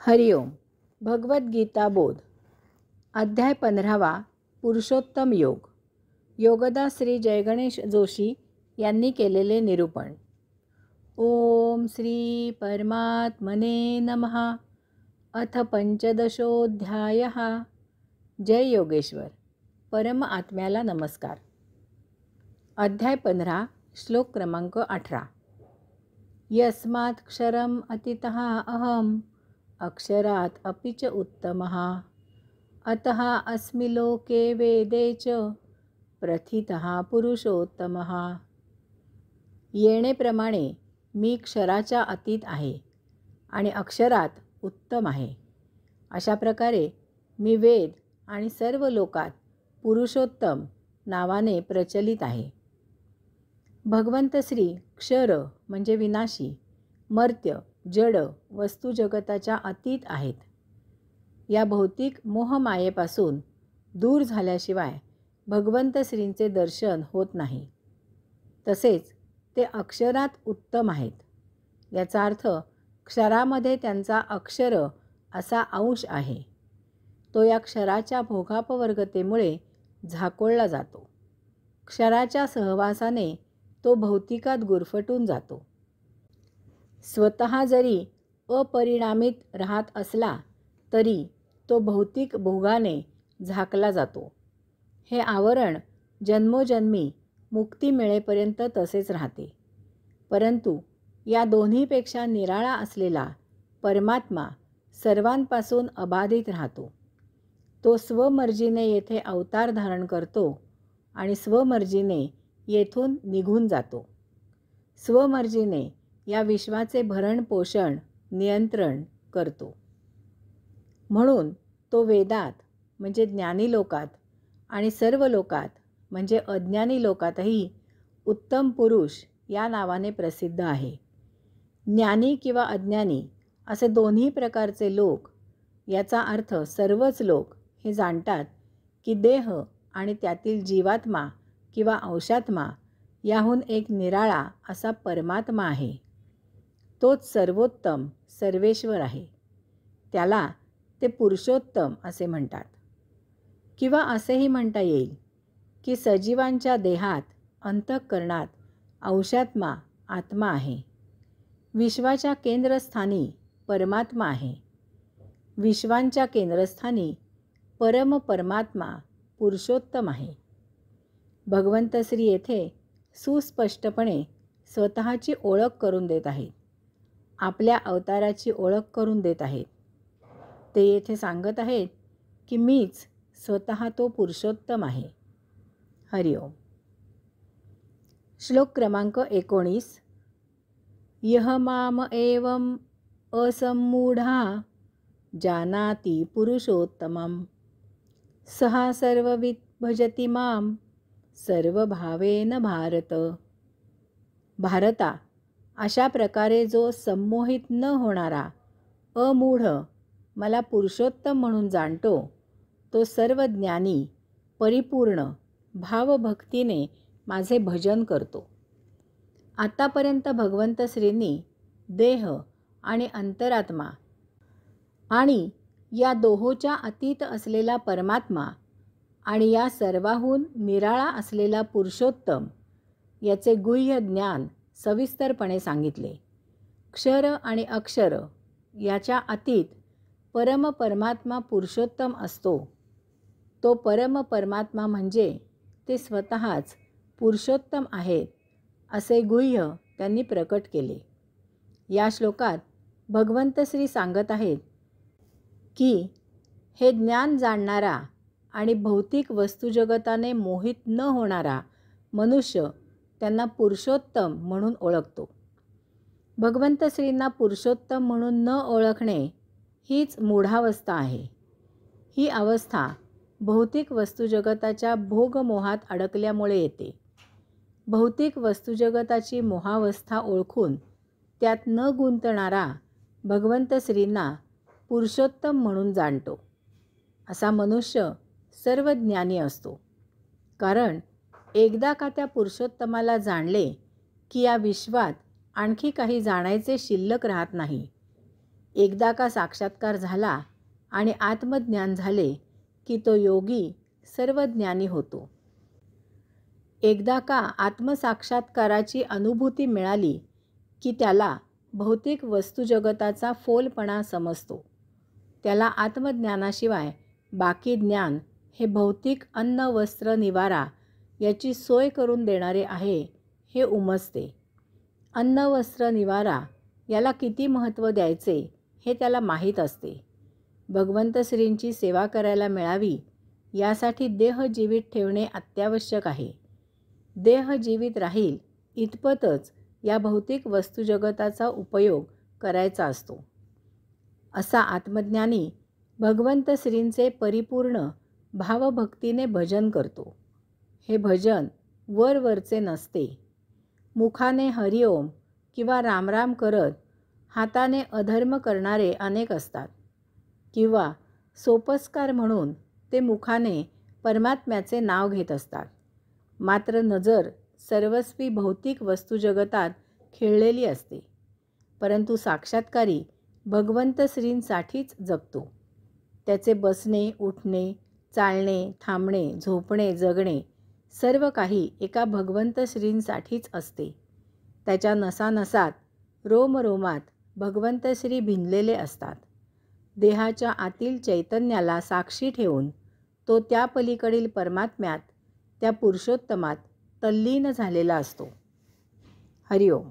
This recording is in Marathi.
हरिओम. भगवद्गीता बोध. अध्याय 15वा. पुरुषोत्तम योग. योगदास श्री जयगणेश जोशी यांनी केलेले निरूपण. ओम श्री परमात्मने नमः. अथ पंचदशोऽध्यायः. जय योगेश्वर. परम आत्म्याला नमस्कार. अध्याय 15. श्लोक क्रमांक 18. यस्मात् क्षरम अतितः अहम अक्षरात अपि च उत्तमः अतः अस्मि लोके वेदे च प्रथितः पुरुषोत्तमः. येणेप्रमाणे मी क्षराच्या अतीत आहे आणि अक्षरात उत्तम आहे. अशा प्रकारे मी वेद आणि सर्व लोकात पुरुषोत्तम नावाने प्रचलित आहे. भगवंत श्री क्षर म्हणजे विनाशी, मर्त्य, जड वस्तू जगताच्या अतीत आहेत. या भौतिक मोहमायेपासून दूर झाल्याशिवाय भगवंत श्रींचे दर्शन होत नाही. तसेच ते अक्षरात उत्तम आहेत. याचा अर्थ क्षरामध्ये त्यांचा अक्षर असा अंश आहे. तो या क्षराच्या भोगापवर्गतेमुळे झाकोळला जातो. क्षराच्या सहवासाने तो भौतिकात गुरफटून जातो. स्वतः जरी अपरिणामित राहत असला तरी तो भौतिक भोगाने झाकला जातो. हे आवरण जन्मोजन्मी मुक्ती मिळेपर्यंत तसेच राहते. परंतु या दोन्हीपेक्षा निराळा असलेला परमात्मा सर्वांपासून अबाधित राहतो. तो स्वमर्जीने येथे अवतार धारण करतो आणि स्वमर्जीने येथून निघून जातो. स्वमर्जीने या विश्वाचे भरण पोषण नियंत्रण करतो. म्हणून तो वेदात म्हणजे ज्ञानी लोकात आणि सर्व लोकात म्हणजे अज्ञानी लोकातही उत्तम पुरुष या नावाने प्रसिद्ध आहे. ज्ञानी किंवा अज्ञानी असे दोन्ही प्रकारचे लोक, याचा अर्थ सर्वच लोक हे जाणतात की देह आणि त्यातील जीवात्मा किंवा अंशात्मा याहून एक निराळा असा परमात्मा आहे. तोच सर्वोत्तम सर्वेश्वर आहे. त्याला ते पुरुषोत्तम असे म्हणतात. किंवा असेही म्हणता येईल की सजीवांच्या देहात अंतःकरणात अंशात्मा आत्मा आहे. विश्वाच्या केंद्रस्थानी परमात्मा आहे. विश्वांच्या केंद्रस्थानी परमात्मा पुरुषोत्तम आहे. भगवंत श्री येथे सुस्पष्टपणे स्वतःची ओळख करून देत आहेत. आपल्या अवताराची ओळख करून देत आहेत. ते येथे सांगत आहेत की मीच स्वतः तो पुरुषोत्तम आहे. हरिओम. श्लोक क्रमांक 19. यह माम एवं असम्मूढा जानाति पुरुषोत्तमं सहा सर्ववित् भजति माम सर्वभावेन भारत. भारता, अशा प्रकारे जो संमोहित न होणारा अमूढ मला पुरुषोत्तम म्हणून जाणतो, तो सर्व ज्ञानी परिपूर्ण भावभक्तीने माझे भजन करतो. आतापर्यंत भगवंत श्रींनी देह आणि अंतरात्मा आणि या दोहोच्या अतीत असलेला परमात्मा आणि या सर्वाहून निराळा असलेला पुरुषोत्तम याचे गुह्य ज्ञान सविस्तरपणे सांगितले. क्षर आणि अक्षर याच्या अतीत परमात्मा पुरुषोत्तम असतो. तो परमात्मा म्हणजे ते स्वतःच पुरुषोत्तम आहेत असे गुह्य त्यांनी प्रकट केले. या श्लोकात भगवंत श्री सांगत आहेत की हे ज्ञान जाणणारा आणि भौतिक वस्तुजगताने मोहित न होणारा मनुष्य त्यांना पुरुषोत्तम म्हणून ओळखतो. भगवंत श्रींना पुरुषोत्तम म्हणून न ओळखणे हीच मूढावस्था आहे. ही अवस्था भौतिक वस्तुजगताच्या भोगमोहात अडकल्यामुळे येते. भौतिक वस्तुजगताची मोहावस्था ओळखून त्यात न गुंतणारा भगवंत श्रींना पुरुषोत्तम म्हणून जाणतो. असा मनुष्य सर्व ज्ञानी असतो. कारण एकदा का त्या पुरुषोत्तमाला जाणले की या विश्वात आणखी काही जाणायचे शिल्लक राहत नाही. एकदा का साक्षात्कार झाला आणि आत्मज्ञान झाले की तो योगी सर्वज्ञानी होतो. एकदा का आत्मसाक्षात्काराची अनुभूती मिळाली की त्याला भौतिक वस्तुजगताचा फोलपणा समजतो. त्याला आत्मज्ञानाशिवाय बाकी ज्ञान हे भौतिक अन्न वस्त्र निवारा याची सोय करून देणारे आहे हे उमजते. अन्न वस्त्र निवारा याला किती महत्त्व द्यायचे हे त्याला माहीत असते. भगवंत श्रींची सेवा करायला मिळावी यासाठी देह जीवित ठेवणे अत्यावश्यक आहे. देह जीवित राहील इतपतच या भौतिक वस्तुजगताचा उपयोग करायचा असतो. असा आत्मज्ञानी भगवंत श्रींचे परिपूर्ण भावभक्तीने भजन करतो. हे भजन वरवरचे नसते. मुखाने हरिओम किंवा रामराम करत हाताने अधर्म करणारे अनेक असतात, किंवा सोपस्कार म्हणून ते मुखाने परमात्म्याचे नाव घेत असतात. मात्र नजर सर्वस्वी भौतिक वस्तुजगतात खिळलेली असते. परंतु साक्षात्कारी भगवंत श्रींसाठीच जगतो. त्याचे बसणे, उठणे, चालणे, थांबणे, झोपणे, जगणे सर्व काही एका भगवंत श्रींसाठीच असते. त्याच्या नसानसात, रोमरोमात भगवंत श्री भिनलेले असतात. देहाच्या आतील चैतन्याला साक्षी ठेवून तो त्या पलीकडील परमात्म्यात, त्या पुरुषोत्तमात तल्लीन झालेला असतो. हरिओम.